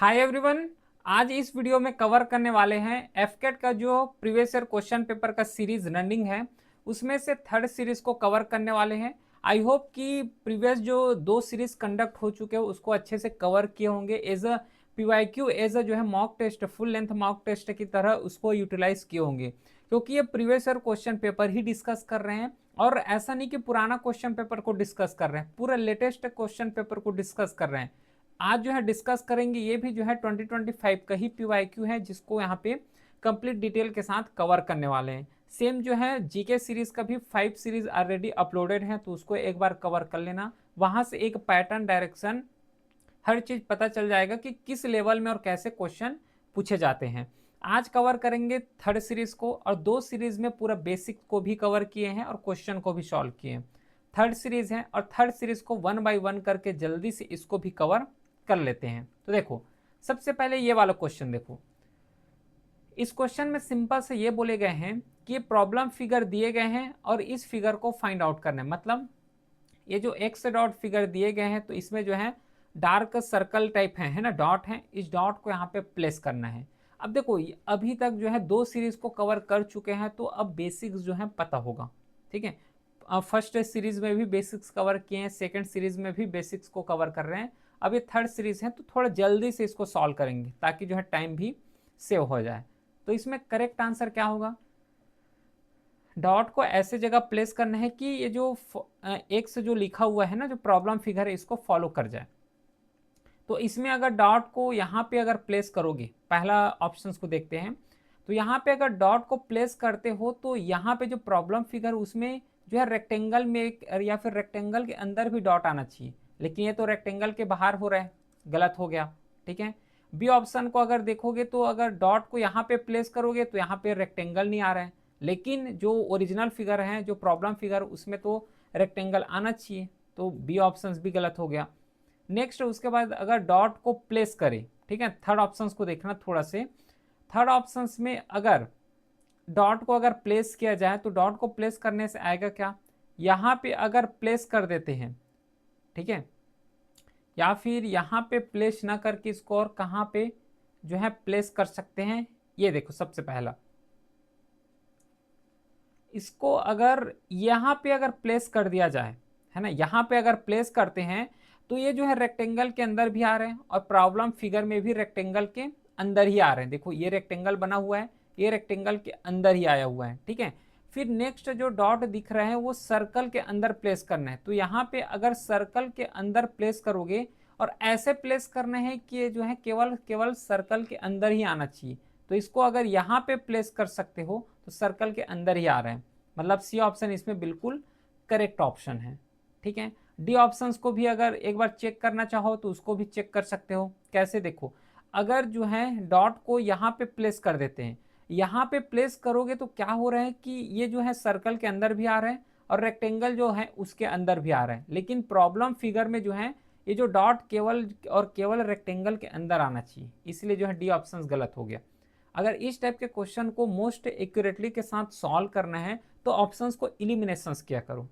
Hi everyone. आज इस video में कवर करने वाले हैं एफकेट का जो प्रीवियस ईयर क्वेश्चन पेपर का सीरीज रनिंग है उसमें से थर्ड सीरीज को कवर करने वाले हैं। आई होप कि प्रीवियस जो दो सीरीज कंडक्ट हो चुके हैं उसको अच्छे से कवर किए होंगे। As a PYQ as a जो है mock test, full length mock test की तरह उसको यूटिलाइज किए होंगे, क्योंकि ये प्रीवियस ईयर क्वेश्चन पेपर ही डिस्कस कर रहे हैं। और ऐसा नहीं कि पुराना क्वेश्चन पेपर को डिस्कस कर रहे हैं, पूरा लेटेस्ट क्वेश्चन पेपर को डिस्कस कर रहे हैं। आज जो है डिस्कस करेंगे, ये भी जो है 2025 का ही पीवाईक्यू है जिसको यहाँ पे कंप्लीट डिटेल के साथ कवर करने वाले हैं। सेम जो है जीके सीरीज का भी 5 सीरीज ऑलरेडी अपलोडेड है, तो उसको एक बार कवर कर लेना। वहां से एक पैटर्न, डायरेक्शन, हर चीज पता चल जाएगा कि किस लेवल में और कैसे क्वेश्चन पूछे जाते हैं। आज कवर करेंगे थर्ड सीरीज को, और दो सीरीज में पूरा बेसिक को भी कवर किए हैं और क्वेश्चन को भी सॉल्व किए हैं। थर्ड सीरीज है और थर्ड सीरीज को 1 बाय 1 करके जल्दी से इसको भी कवर कर लेते हैं। तो देखो, सबसे पहले ये वाला क्वेश्चन देखो। इस क्वेश्चन में सिंपल से ये बोले गए हैं कि ये प्रॉब्लम फिगर दिए गए हैं और इस फिगर को फाइंड आउट करना है। मतलब ये जो एक्स डॉट फिगर दिए गए हैं तो इसमें जो है डार्क सर्कल टाइप है ना, डॉट है, इस डॉट को यहाँ पे प्लेस करना है। अब देखो, अभी तक जो है दो सीरीज को कवर कर चुके हैं, तो अब बेसिक्स जो है पता होगा। ठीक है, फर्स्ट सीरीज में भी बेसिक्स कवर किए हैं, सेकंड सीरीज में भी बेसिक्स को कवर कर रहे हैं। अब ये थर्ड सीरीज है तो थोड़ा जल्दी से इसको सॉल्व करेंगे ताकि जो है टाइम भी सेव हो जाए। तो इसमें करेक्ट आंसर क्या होगा? डॉट को ऐसे जगह प्लेस करना है कि ये जो एक्स जो लिखा हुआ है ना, जो प्रॉब्लम फिगर है, इसको फॉलो कर जाए। तो इसमें अगर डॉट को यहाँ पे अगर प्लेस करोगे, पहला ऑप्शंस को देखते हैं, तो यहाँ पे अगर डॉट को प्लेस करते हो तो यहाँ पे जो प्रॉब्लम फिगर उसमें जो है रेक्टेंगल में या फिर रेक्टेंगल के अंदर भी डॉट आना चाहिए, लेकिन ये तो रेक्टेंगल के बाहर हो रहा है, गलत हो गया। ठीक है, बी ऑप्शन को अगर देखोगे तो अगर डॉट को यहाँ पे प्लेस करोगे तो यहाँ पे रेक्टेंगल नहीं आ रहा है, लेकिन जो ओरिजिनल फिगर है, जो प्रॉब्लम फिगर, उसमें तो रेक्टेंगल आना चाहिए, तो बी ऑप्शन भी गलत हो गया। नेक्स्ट उसके बाद अगर डॉट को प्लेस करें, ठीक है, थर्ड ऑप्शन को देखना थोड़ा से। थर्ड ऑप्शन में अगर डॉट को अगर प्लेस किया जाए तो डॉट को प्लेस करने से आएगा क्या, यहाँ पे अगर प्लेस कर देते हैं, ठीक है, या फिर यहाँ पे प्लेस ना करके इसको और कहाँ पे जो है प्लेस कर सकते हैं, ये देखो सबसे पहला, इसको अगर यहाँ पे अगर प्लेस कर दिया जाए, है ना, यहाँ पे अगर प्लेस करते हैं तो ये जो है रेक्टेंगल के अंदर भी आ रहे हैं और प्रॉब्लम फिगर में भी रेक्टेंगल के अंदर ही आ रहे हैं। देखो ये रेक्टेंगल बना हुआ है, ये रेक्टेंगल के अंदर ही आया हुआ है। ठीक है, फिर नेक्स्ट जो डॉट दिख रहा है वो सर्कल के अंदर प्लेस करना है, तो यहाँ पे अगर सर्कल के अंदर प्लेस करोगे और ऐसे प्लेस करना है कि ये जो है केवल केवल सर्कल के अंदर ही आना चाहिए, तो इसको अगर यहाँ पे प्लेस कर सकते हो तो सर्कल के अंदर ही आ रहे हैं, मतलब सी ऑप्शन इसमें बिल्कुल करेक्ट ऑप्शन है। ठीक है, डी ऑप्शंस को भी अगर एक बार चेक करना चाहो तो उसको भी चेक कर सकते हो। कैसे? देखो, अगर जो है डॉट को यहाँ पे प्लेस कर देते हैं, यहाँ पे प्लेस करोगे तो क्या हो रहा है कि ये जो है सर्कल के अंदर भी आ रहा है और रेक्टेंगल जो है उसके अंदर भी आ रहा है, लेकिन प्रॉब्लम फिगर में जो है ये जो डॉट केवल और केवल रेक्टेंगल के अंदर आना चाहिए, इसलिए जो है डी ऑप्शन गलत हो गया। अगर इस टाइप के क्वेश्चन को मोस्ट एक्यूरेटली के साथ सॉल्व करना है तो ऑप्शंस को इलिमिनेशन किया करो।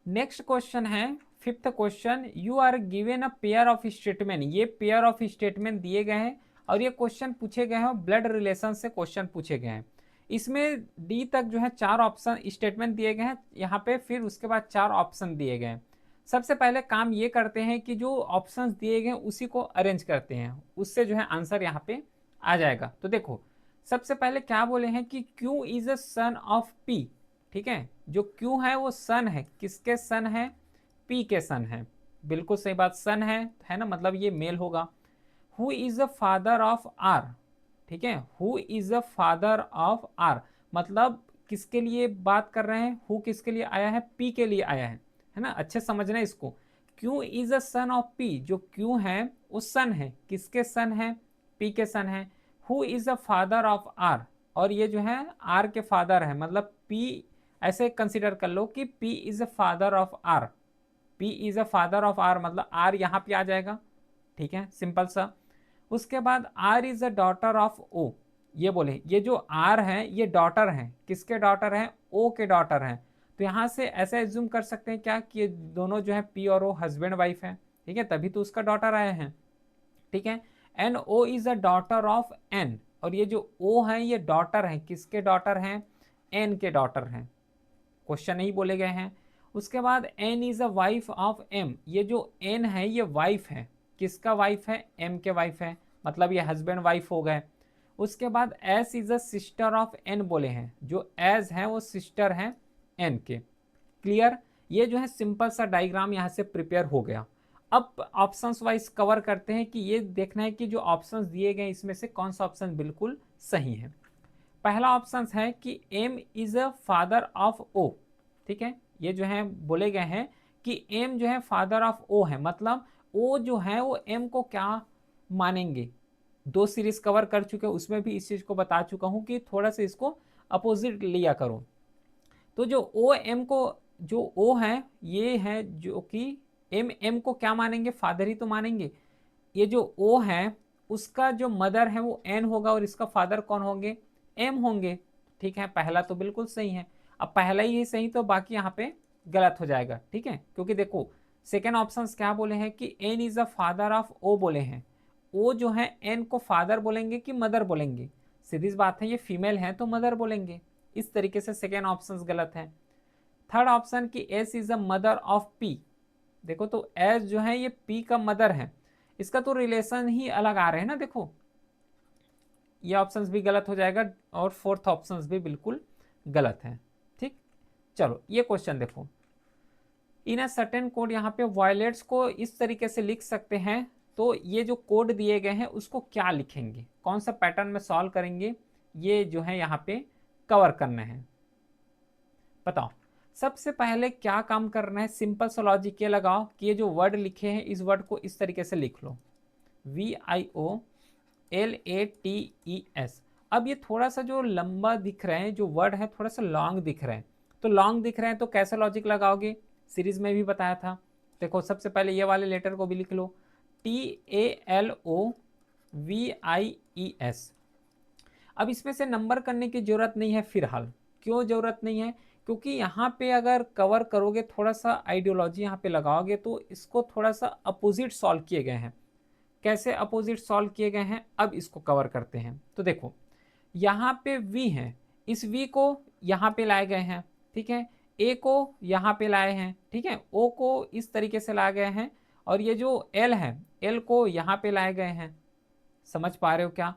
नेक्स्ट क्वेश्चन है fifth question, you are given a pair of statement. ये पेयर ऑफ स्टेटमेंट दिए गए हैं और ये क्वेश्चन पूछे गए हैं, ब्लड रिलेशन से क्वेश्चन पूछे गए हैं। इसमें डी तक जो है चार ऑप्शन स्टेटमेंट दिए गए हैं यहाँ पे, फिर उसके बाद चार ऑप्शन दिए गए हैं। सबसे पहले काम ये करते हैं कि जो ऑप्शंस दिए गए हैं उसी को अरेंज करते हैं, उससे जो है आंसर यहाँ पे आ जाएगा। तो देखो, सबसे पहले क्या बोले हैं कि Q is a son of P। ठीक है, जो Q है वो सन है, किसके सन है? P के सन है। बिल्कुल सही बात, सन है ना, मतलब ये मेल होगा। Who is the father of R? ठीक है, who is the father of R, मतलब किसके लिए बात कर रहे हैं? हु किसके लिए आया है? P के लिए आया है ना, अच्छे समझना इसको। Q is a son of P, जो Q है वो सन है, किसके सन है? P के सन है। Who is the father of R, और ये जो है आर के फादर है, मतलब P, ऐसे कंसिडर कर लो कि P is the father of R. P is the father of R, मतलब आर यहाँ पे आ जाएगा। ठीक है, सिंपल सा। उसके बाद R is a daughter of O, ये बोले ये जो आर है ये डॉटर है, किसके डॉटर है? ओ के डॉटर है। तो यहाँ से ऐसा एज्यूम कर सकते हैं क्या कि ये दोनों जो है पी और ओ हस्बैंड वाइफ है। ठीक है, तभी तो उसका डॉटर आए हैं। ठीक है, N O is a daughter of N, और ये जो ओ है ये डॉटर है, किसके डॉटर हैं? एन के डॉटर हैं, क्वेश्चन नहीं बोले गए हैं। उसके बाद N is a wife of M, ये जो एन है ये वाइफ है, किसका वाइफ है? एम के वाइफ है, मतलब ये हस्बैंड वाइफ हो गए। उसके बाद S is a sister of N बोले हैं, जो एस है वो सिस्टर है एन के। क्लियर? ये जो है सिंपल सा डायग्राम यहाँ से प्रिपेयर हो गया। अब ऑप्शंस वाइज कवर करते हैं कि ये देखना है कि जो ऑप्शंस दिए गए इसमें से कौन सा ऑप्शन बिल्कुल सही है। पहला ऑप्शन है कि M is a father of O, ठीक है, ये जो है बोले गए हैं कि एम जो है फादर ऑफ ओ है, मतलब ओ जो है वो एम को क्या मानेंगे। दो सीरीज कवर कर चुके हैं, उसमें भी इस चीज को बता चुका हूं कि थोड़ा सा इसको अपोजिट लिया करो। तो जो ओ एम को, जो ओ है ये है जो कि एम एम को क्या मानेंगे? फादर ही तो मानेंगे। ये जो ओ है उसका जो मदर है वो एन होगा और इसका फादर कौन होंगे? एम होंगे। ठीक है, पहला तो बिल्कुल सही है। अब पहला ही सही तो बाकी यहाँ पे गलत हो जाएगा, ठीक है, क्योंकि देखो सेकेंड ऑप्शन क्या बोले हैं कि N is a father of O बोले हैं। ओ जो है एन को फादर बोलेंगे कि मदर बोलेंगे? सीधी सी बात है, ये फीमेल है तो मदर बोलेंगे। इस तरीके से सेकेंड ऑप्शन गलत है। थर्ड ऑप्शन की S is a mother of P, देखो तो एस जो है ये पी का मदर है, इसका तो रिलेशन ही अलग आ रहे हैं ना, देखो ये ऑप्शंस भी गलत हो जाएगा और फोर्थ ऑप्शंस भी बिल्कुल गलत है। ठीक, चलो ये क्वेश्चन देखो, इन अ सर्टेन कोड, यहाँ पे वायलेट्स को इस तरीके से लिख सकते हैं, तो ये जो कोड दिए गए हैं उसको क्या लिखेंगे, कौन सा पैटर्न में सॉल्व करेंगे, ये जो है यहाँ पे कवर करना है। बताओ सबसे पहले क्या काम करना है, सिंपल सा लॉजिक ये लगाओ कि ये जो वर्ड लिखे हैं इस वर्ड को इस तरीके से लिख लो, VIOLATES। अब ये थोड़ा सा जो लंबा दिख रहे हैं, जो वर्ड है थोड़ा सा लॉन्ग दिख रहे हैं, तो लॉन्ग दिख रहे हैं तो कैसे लॉजिक लगाओगे, सीरीज में भी बताया था। देखो सबसे पहले ये वाले लेटर को भी लिख लो, TALOVIES। अब इसमें से नंबर करने की जरूरत नहीं है फिलहाल। क्यों जरूरत नहीं है? क्योंकि यहाँ पे अगर कवर करोगे, थोड़ा सा आइडियोलॉजी यहाँ पे लगाओगे तो इसको थोड़ा सा अपोजिट सॉल्व किए गए हैं। कैसे अपोजिट सॉल्व किए गए हैं, अब इसको कवर करते हैं। तो देखो यहाँ पे V है, इस V को यहाँ पे लाए गए हैं, ठीक है, A को यहाँ पे लाए हैं, ठीक है, O को इस तरीके से लाए गए हैं, और ये जो L है L को यहाँ पे लाए गए हैं। समझ पा रहे हो क्या?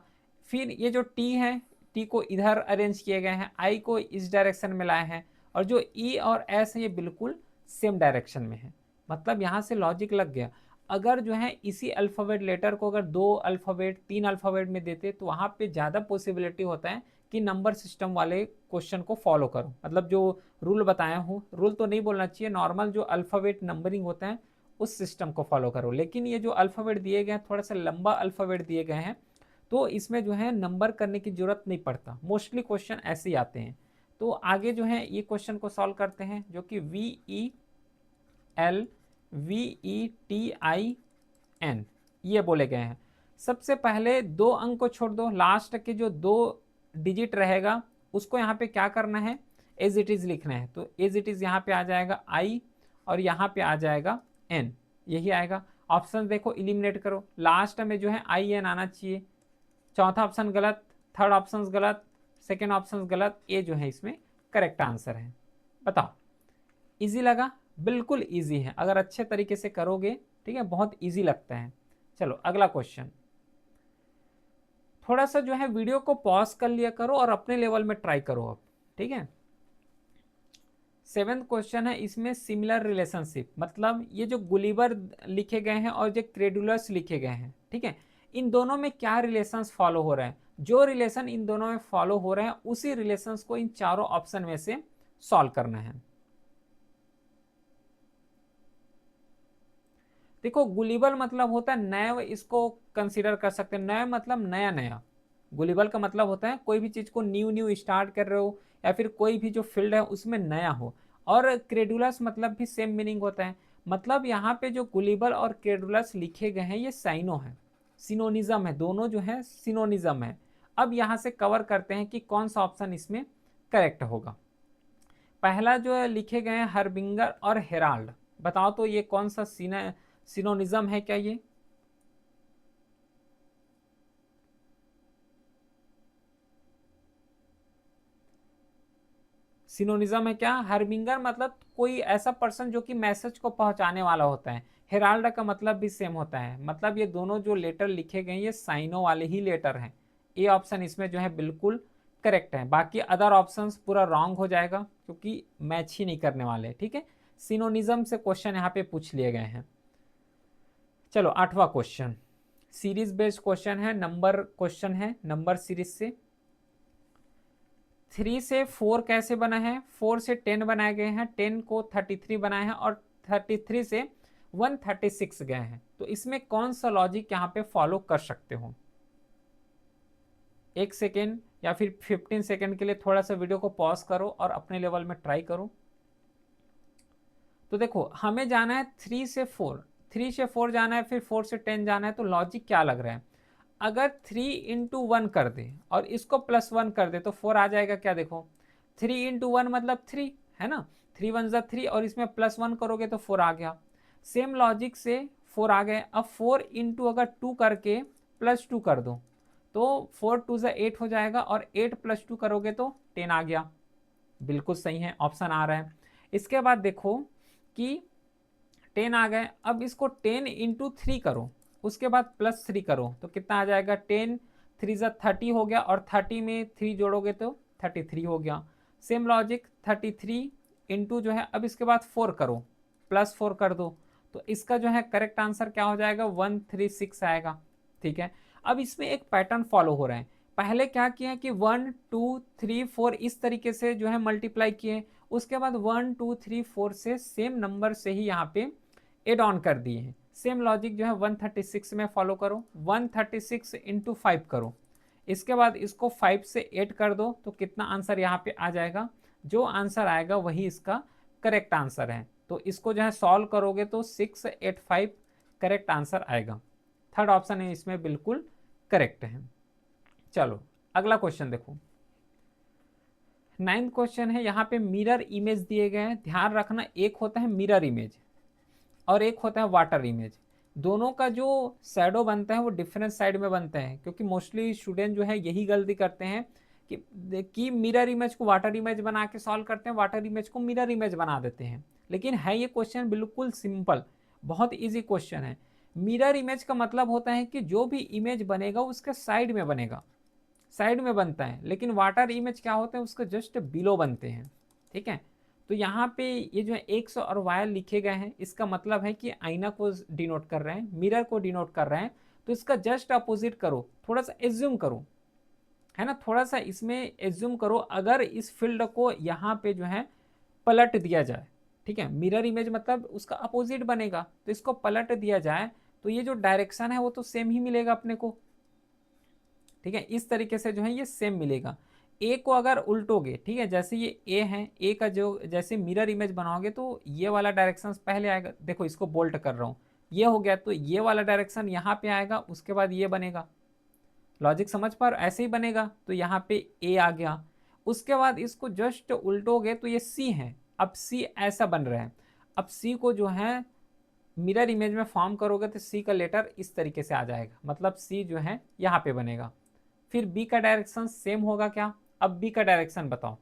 फिर ये जो T है, T को इधर अरेंज किए गए हैं, I को इस डायरेक्शन में लाए हैं, और जो E और S है ये बिल्कुल सेम डायरेक्शन में है। मतलब यहाँ से लॉजिक लग गया। अगर जो है इसी अल्फ़ाबेट लेटर को अगर 2 अल्फ़ाबेट 3 अल्फ़ाबेट में देते तो वहाँ पे ज़्यादा पॉसिबिलिटी होता है कि नंबर सिस्टम वाले क्वेश्चन को फॉलो करो। मतलब जो रूल बताया हूँ, रूल तो नहीं बोलना चाहिए, नॉर्मल जो अल्फ़ाबेट नंबरिंग होता है उस सिस्टम को फॉलो करो। लेकिन ये जो अल्फ़ाबेट दिए गए हैं थोड़ा सा लंबा अल्फ़ाबेट दिए गए हैं, तो इसमें जो है नंबर करने की जरूरत नहीं पड़ता, मोस्टली क्वेश्चन ऐसे ही आते हैं। तो आगे जो है ये क्वेश्चन को सॉल्व करते हैं, जो कि VELVETIN ये बोले गए हैं। सबसे पहले 2 अंक को छोड़ दो, लास्ट के जो 2 डिजिट रहेगा उसको यहाँ पे क्या करना है, एज इट इज लिखना है। तो एज इट इज यहाँ पे आ जाएगा I और यहाँ पे आ जाएगा N, यही आएगा। ऑप्शन देखो इलिमिनेट करो, लास्ट में जो है IN आना चाहिए। चौथा ऑप्शन गलत, थर्ड ऑप्शन गलत, सेकेंड ऑप्शन गलत, ये जो है इसमें करेक्ट आंसर है। बताओ इजी लगा? बिल्कुल इजी है, अगर अच्छे तरीके से करोगे, ठीक है, बहुत इजी लगता है। चलो अगला क्वेश्चन, थोड़ा सा जो है वीडियो को पॉज कर लिया करो और अपने लेवल में ट्राई करो अब, ठीक है। 7th क्वेश्चन है, इसमें सिमिलर रिलेशनशिप, मतलब ये जो गुलिवर लिखे गए हैं और जो क्रेडुलस लिखे गए हैं, ठीक है, इन दोनों में क्या रिलेशंस फॉलो हो रहे हैं, जो रिलेशन इन दोनों में फॉलो हो रहे हैं उसी रिलेशंस को इन चारों ऑप्शन में से सॉल्व करना है। देखो गुलिबल मतलब होता है नया, इसको कंसीडर कर सकते हैं, नया मतलब नया नया। गुलिबल का मतलब होता है कोई भी चीज को न्यू न्यू स्टार्ट कर रहे हो, या फिर कोई भी जो फील्ड है उसमें नया हो। और क्रेडुलस मतलब भी सेम मीनिंग होता है। मतलब यहाँ पे जो गुलिबल और क्रेडुलस लिखे गए हैं ये साइनो है, सिनोनिज्म है, दोनों जो है सिनोनिज्म है। अब यहाँ से कवर करते हैं कि कौन सा ऑप्शन इसमें करेक्ट होगा। पहला जो है लिखे गए हैं हरबिंगर और हेराल्ड, बताओ तो ये कौन सा सिनोनिज्म है क्या ये? सिनोनिज्म है क्या, हार्बिंगर मतलब कोई ऐसा पर्सन जो कि मैसेज को पहुंचाने वाला होता है। हेराल्ड का मतलब भी सेम होता है, मतलब ये दोनों जो लेटर लिखे गए ये साइनो वाले ही लेटर हैं। ए ऑप्शन इसमें जो है बिल्कुल करेक्ट है, बाकी अदर ऑप्शंस पूरा रॉन्ग हो जाएगा क्योंकि मैच ही नहीं करने वाले। ठीक है, सिनोनिज्म से क्वेश्चन यहाँ पे पूछ लिए गए हैं। चलो 8वां क्वेश्चन, सीरीज बेस्ड क्वेश्चन है, नंबर क्वेश्चन है, नंबर सीरीज से। 3 से 4 कैसे बना है, 4 से 10 बनाए गए हैं, 10 को 33 बनाए हैं और 33 से 136 गए हैं। तो इसमें कौन सा लॉजिक यहाँ पे फॉलो कर सकते हो? 1 सेकेंड या फिर 15 सेकेंड के लिए थोड़ा सा वीडियो को पॉज करो और अपने लेवल में ट्राई करो। तो देखो हमें जाना है 3 से 4, 3 से 4 जाना है, फिर 4 से 10 जाना है। तो लॉजिक क्या लग रहा है, अगर 3 इंटू 1 कर दे और इसको +1 कर दे तो 4 आ जाएगा क्या? देखो 3 इंटू 1 मतलब 3 है ना, 3 1 जा 3 और इसमें +1 करोगे तो 4 आ गया। सेम लॉजिक से 4 आ गए। अब 4 इंटू अगर 2 करके +2 कर दो तो 4 2 जा 8 हो जाएगा और 8 +2 करोगे तो 10 आ गया। बिल्कुल सही है, ऑप्शन आ रहा है। इसके बाद देखो कि 10 आ गए, अब इसको 10 इंटू 3 करो, उसके बाद +3 करो तो कितना आ जाएगा, 10 3 जा 30 हो गया और 30 में 3 जोड़ोगे तो 33 हो गया। सेम लॉजिक 33 इंटू जो है, अब इसके बाद 4 करो, +4 कर दो तो इसका जो है करेक्ट आंसर क्या हो जाएगा, 136 आएगा। ठीक है, अब इसमें एक पैटर्न फॉलो हो रहा है। पहले क्या किया कि 1 2 3 4 इस तरीके से जो है मल्टीप्लाई किए, उसके बाद 1 2 3 4 से सेम नंबर से ही यहाँ पे एड ऑन कर दिए हैं। सेम लॉजिक जो है 136 में फॉलो करो, 136 इंटू 5 करो, इसके बाद इसको 5 से 8 कर दो तो कितना आंसर यहाँ पे आ जाएगा, जो आंसर आएगा वही इसका करेक्ट आंसर है। तो इसको जो है सॉल्व करोगे तो 685 करेक्ट आंसर आएगा। थर्ड ऑप्शन है इसमें बिल्कुल करेक्ट है। चलो अगला क्वेश्चन देखो, 9th क्वेश्चन है। यहाँ पे मिरर इमेज दिए गए हैं, ध्यान रखना एक होता है मिरर इमेज और एक होता है वाटर इमेज। दोनों का जो शैडो बनता है वो डिफरेंट साइड में बनता है, क्योंकि मोस्टली स्टूडेंट जो है यही गलती करते हैं कि मिरर इमेज को वाटर इमेज बना के सॉल्व करते हैं, वाटर इमेज को मिरर इमेज बना देते हैं। लेकिन है ये क्वेश्चन बिल्कुल सिंपल, बहुत इजी क्वेश्चन है। मिरर इमेज का मतलब होता है कि जो भी इमेज बनेगा उसके साइड में बनेगा, साइड में बनता है। लेकिन वाटर इमेज क्या होता है, उसके जस्ट बिलो बनते हैं। ठीक है, तो यहाँ पे ये जो है एक्स और वाई लिखे गए हैं, इसका मतलब है कि आईना को डिनोट कर रहे हैं, मिरर को डिनोट कर रहे हैं। तो इसका जस्ट अपोजिट करो, थोड़ा सा एज्यूम करो, है ना, थोड़ा सा इसमें एज्यूम करो। अगर इस फील्ड को यहाँ पे जो है पलट दिया जाए, ठीक है, मिरर इमेज मतलब उसका अपोजिट बनेगा, तो इसको पलट दिया जाए तो ये जो डायरेक्शन है वो तो सेम ही मिलेगा अपने को। ठीक है, इस तरीके से जो है ये सेम मिलेगा। ए को अगर उल्टोगे, ठीक है, जैसे ये ए है, ए का जो जैसे मिरर इमेज बनाओगे तो ये वाला डायरेक्शन पहले आएगा। देखो इसको बोल्ट कर रहा हूँ, ये हो गया तो ये वाला डायरेक्शन यहाँ पे आएगा, उसके बाद ये बनेगा। लॉजिक समझ पर, ऐसे ही बनेगा। तो यहाँ पे ए आ गया, उसके बाद इसको जस्ट उल्टोगे तो ये सी है। अब सी ऐसा बन रहा है, अब सी को जो है मिरर इमेज में फॉर्म करोगे तो सी का लेटर इस तरीके से आ जाएगा, मतलब सी जो है यहाँ पे बनेगा। फिर बी का डायरेक्शन सेम होगा क्या? अब बी का डायरेक्शन बताओ,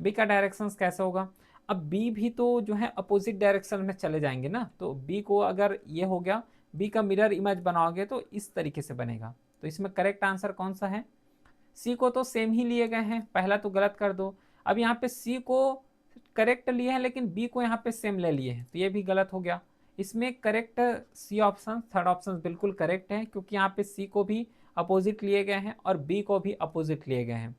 बी का डायरेक्शन कैसे होगा? अब बी भी तो जो है अपोजिट डायरेक्शन में चले जाएंगे ना, तो बी को अगर ये हो गया, बी का मिरर इमेज बनाओगे तो इस तरीके से बनेगा। तो इसमें करेक्ट आंसर कौन सा है? सी को तो सेम ही लिए गए हैं, पहला तो गलत कर दो। अब यहाँ पे सी को करेक्ट लिए हैं लेकिन बी को यहाँ पे सेम ले लिए हैं, तो ये भी गलत हो गया। इसमें correct C option, third option बिल्कुल करेक्ट है, क्योंकि यहाँ पे सी को भी अपोजिट लिए गए हैं और बी को भी अपोजिट लिए गए हैं।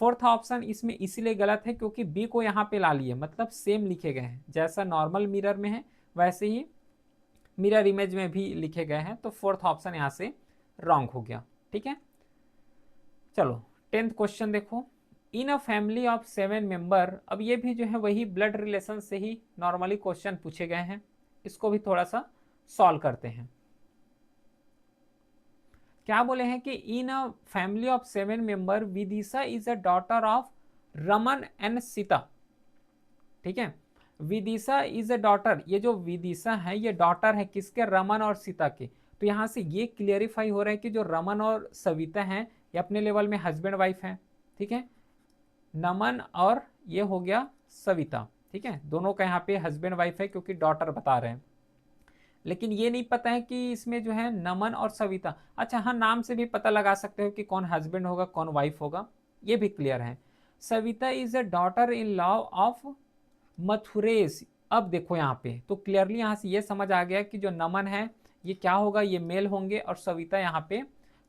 फोर्थ ऑप्शन इसमें इसीलिए गलत है क्योंकि बी को यहाँ पे ला लिए, मतलब सेम लिखे गए हैं, जैसा नॉर्मल मिरर में है वैसे ही मिरर इमेज में भी लिखे गए हैं। तो फोर्थ ऑप्शन यहाँ से रॉन्ग हो गया। ठीक है, चलो 10th क्वेश्चन देखो, इन अ फैमिली ऑफ 7 मेंबर। अब ये भी जो है वही ब्लड रिलेशन से ही नॉर्मली क्वेश्चन पूछे गए हैं, इसको भी थोड़ा सा सॉल्व करते हैं। क्या बोले हैं कि in a family of 7 member Vidisha is a daughter of Raman and Sita. ठीक है, विदिशा इज अ डॉटर, ये जो विदिशा है ये डॉटर है किसके? रमन और सीता के। तो यहाँ से ये क्लियरिफाई हो रहा है कि जो रमन और सविता हैं ये अपने लेवल में हस्बैंड वाइफ हैं। ठीक है, नमन और ये हो गया सविता, ठीक है, दोनों का यहाँ पे हस्बैंड वाइफ है क्योंकि डॉटर बता रहे हैं, लेकिन ये नहीं पता है कि इसमें जो है नमन और सविता, अच्छा हाँ नाम से भी पता लगा सकते हो कि कौन हस्बैंड होगा कौन वाइफ होगा, ये भी क्लियर है। Savita is a daughter in law of Mathuresh. अब देखो यहाँ पे तो क्लियरली यहाँ से ये समझ आ गया कि जो नमन है ये क्या होगा, ये मेल होंगे और सविता यहाँ पे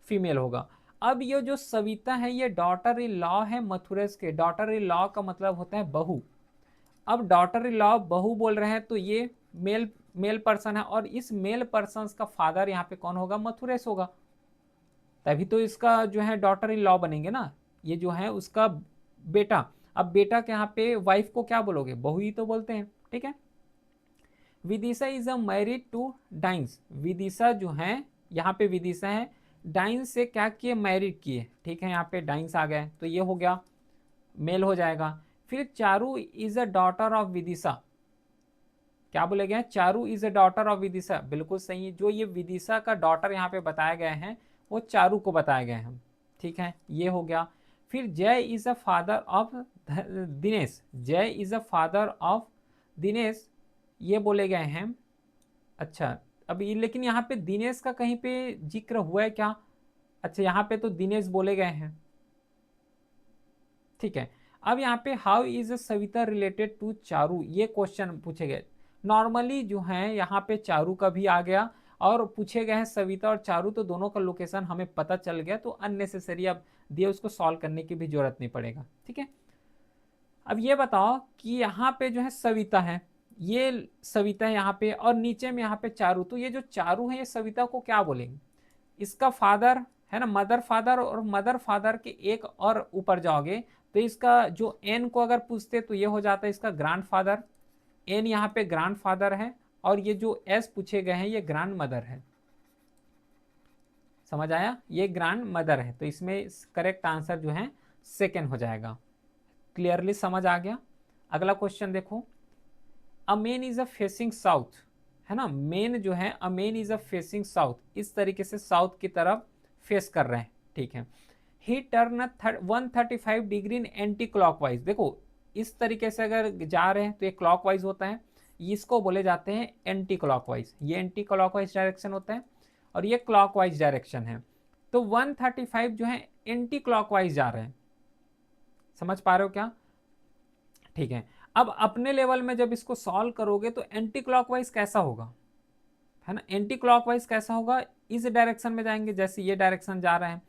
फीमेल होगा। अब ये जो सविता है ये डॉटर इन लॉ है मथुरेश के, डॉटर इन लॉ का मतलब होता है बहू। अब डॉटर इन लॉ बहू बोल रहे हैं तो ये मेल मेल पर्सन है और इस मेल पर्सन का फादर यहाँ पे कौन होगा, मथुरेश होगा, तभी तो इसका जो है डॉटर इन लॉ बनेंगे ना, ये जो है उसका बेटा। अब बेटा के यहाँ पे वाइफ को क्या बोलोगे, बहू ही तो बोलते हैं, ठीक है। Vidisha is a married to डाइंस, विदिशा जो है यहाँ पे विदिशा है, डाइंस से क्या किए, मैरिड किए, ठीक है, यहाँ पे डाइंस आ गए तो ये हो गया मेल हो जाएगा। फिर Charu is a daughter of Vidisha, क्या बोले गए, Charu is a daughter of Vidisha, बिल्कुल सही है, जो ये विदिशा का डॉटर यहाँ पे बताए गए हैं वो चारू को बताए गए हैं, ठीक है, ये हो गया। फिर Jay is a father of Dinesh, Jay is a father of Dinesh, ये बोले गए हैं। अच्छा अब ये लेकिन यहाँ पे दिनेश का कहीं पे जिक्र हुआ है क्या, अच्छा यहाँ पे तो दिनेश बोले गए हैं, ठीक है। अब यहाँ पे how is Savita related to Charu, ये क्वेश्चन पूछे गए, नॉर्मली जो है यहाँ पे चारू का भी आ गया और पूछे गए हैं सविता और चारू, तो दोनों का लोकेशन हमें पता चल गया, तो अननेसेसरी अब दिए उसको सॉल्व करने की भी जरूरत नहीं पड़ेगा, ठीक है। अब ये बताओ कि यहाँ पे जो है सविता है, ये सविता है यहाँ पे और नीचे में यहाँ पे चारू, तो ये जो चारू है ये सविता को क्या बोलेंगे, इसका फादर है ना, मदर फादर, और मदर फादर के एक और ऊपर जाओगे तो इसका जो एन को अगर पूछते तो ये हो जाता है इसका ग्रैंड फादर, एन यहाँ पे ग्रैंड फादर है और ये जो एस पूछे गए हैं ये ग्रैंड मदर है, समझ आया, ये ग्रैंड मदर है, तो इसमें करेक्ट आंसर जो है सेकेंड हो जाएगा। क्लियरली समझ आ गया। अगला क्वेश्चन देखो, अ main is a facing south, है ना, मेन जो है अ main is a facing south, इस तरीके से साउथ की तरफ फेस कर रहे हैं, ठीक है। ही turn 135 degree in anti clockwise, देखो इस तरीके से अगर जा रहे हैं तो ये क्लॉकवाइज होता है, इसको बोले जाते हैं एंटी क्लॉकवाइज, ये एंटी क्लॉकवाइज डायरेक्शन होता है और ये क्लॉकवाइज डायरेक्शन है, तो 135 जो है एंटी क्लॉकवाइज जा रहे हैं, समझ पा रहे हो क्या, ठीक है। अब अपने लेवल में जब इसको सॉल्व करोगे तो एंटी क्लॉकवाइज कैसा होगा, है ना, एंटी क्लॉकवाइज कैसा होगा, इस डायरेक्शन में जाएंगे जैसे ये डायरेक्शन जा रहे हैं,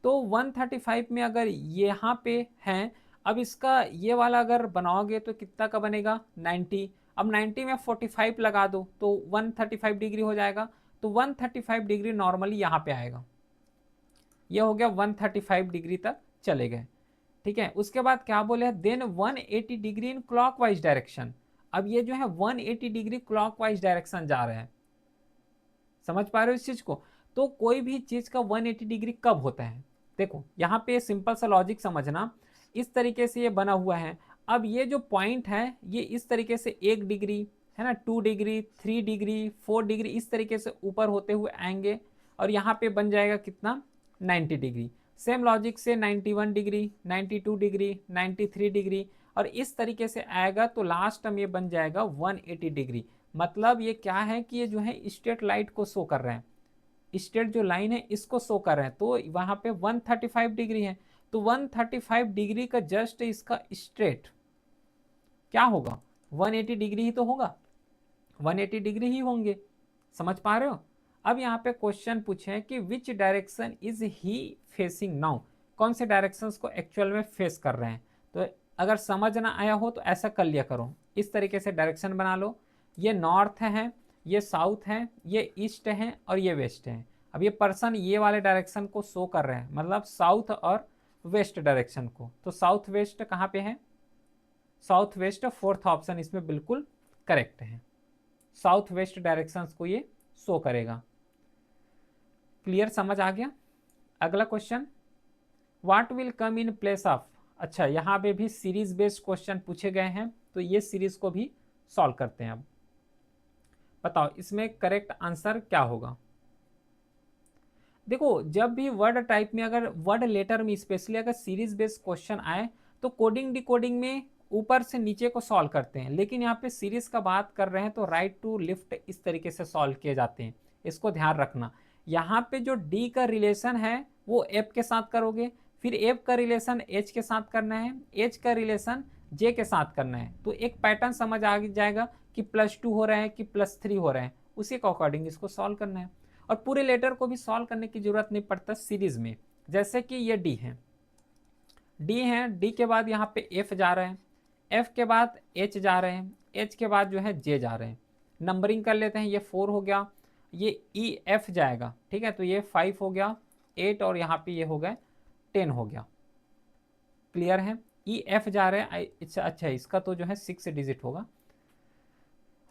तो 135 में अगर यहाँ पे हैं, अब इसका ये वाला अगर बनाओगे तो कितना का बनेगा 90, अब 90 में 45 लगा दो तो 135 डिग्री हो जाएगा, तो 135 डिग्री नॉर्मली यहाँ पे आएगा, ये हो गया 135 डिग्री तक चले गए, ठीक है। उसके बाद क्या बोले, then 180 degree in clockwise direction, अब ये जो है 180 डिग्री क्लॉकवाइज डायरेक्शन जा रहे हैं, समझ पा रहे हो इस चीज को, तो कोई भी चीज का 180 डिग्री कब होता है, देखो यहाँ पे सिंपल सा लॉजिक समझना, इस तरीके से ये बना हुआ है, अब ये जो पॉइंट है ये इस तरीके से 1 डिग्री है ना, 2 डिग्री 3 डिग्री 4 डिग्री इस तरीके से ऊपर होते हुए आएंगे और यहाँ पे बन जाएगा कितना 90 डिग्री, सेम लॉजिक से 91 डिग्री 92 डिग्री 93 डिग्री और इस तरीके से आएगा, तो लास्ट में ये बन जाएगा 180 डिग्री, मतलब ये क्या है कि ये जो है स्ट्रेट लाइट को शो कर रहे हैं, स्ट्रेट जो लाइन है इसको शो कर रहे हैं, तो वहां पे 135 डिग्री है, तो 135 डिग्री का जस्ट इसका स्ट्रेट क्या होगा 180 डिग्री ही तो होगा, 180 डिग्री ही होंगे, समझ पा रहे हो। अब यहाँ पे क्वेश्चन पूछे कि which direction is he facing now, कौन से डायरेक्शंस को एक्चुअल में फेस कर रहे हैं, तो अगर समझ ना आया हो तो ऐसा कर लिया करो, इस तरीके से डायरेक्शन बना लो, ये नॉर्थ है, ये साउथ है, ये ईस्ट है और ये वेस्ट है, अब ये पर्सन ये वाले डायरेक्शन को शो कर रहे हैं, मतलब साउथ और वेस्ट डायरेक्शन को, तो साउथ वेस्ट कहाँ पे है, साउथ वेस्ट फोर्थ ऑप्शन इसमें बिल्कुल करेक्ट है, साउथ वेस्ट डायरेक्शंस को ये शो करेगा। क्लियर समझ आ गया। अगला question, what will come in place of, अच्छा यहाँ पे भी सीरीज बेस्ड क्वेश्चन पूछे गए हैं, तो ये सीरीज को भी सॉल्व करते हैं। अब बताओ इसमें करेक्ट आंसर क्या होगा, देखो जब भी वर्ड टाइप में अगर वर्ड लेटर में स्पेशली अगर सीरीज बेस्ड क्वेश्चन आए तो कोडिंग डिकोडिंग में ऊपर से नीचे को सॉल्व करते हैं, लेकिन यहाँ पे सीरीज का बात कर रहे हैं तो राइट टू लेफ्ट इस तरीके से सॉल्व किए जाते हैं, इसको ध्यान रखना। यहाँ पे जो डी का रिलेशन है वो एफ के साथ करोगे, फिर एफ का रिलेशन एच के साथ करना है, एच का रिलेशन जे के साथ करना है, तो एक पैटर्न समझ आ जाएगा कि +2 हो रहा है कि +3 हो रहा है, उसी के अकॉर्डिंग इसको सॉल्व करना है। और पूरे लेटर को भी सॉल्व करने की जरूरत नहीं पड़ता सीरीज में। जैसे कि ये डी है, डी के बाद यहाँ पे एफ जा रहे हैं, एफ के बाद एच जा रहे हैं, एच के बाद जो है जे जा रहे हैं। नंबरिंग कर लेते हैं, ये 4 हो गया, ये ई एफ जाएगा, ठीक है, तो ये 5 हो गया, 8 और यहाँ पे ये हो गया 10 हो गया। क्लियर है? ई एफ जा रहे हैं, अच्छा इसका तो जो है 6 डिजिट होगा।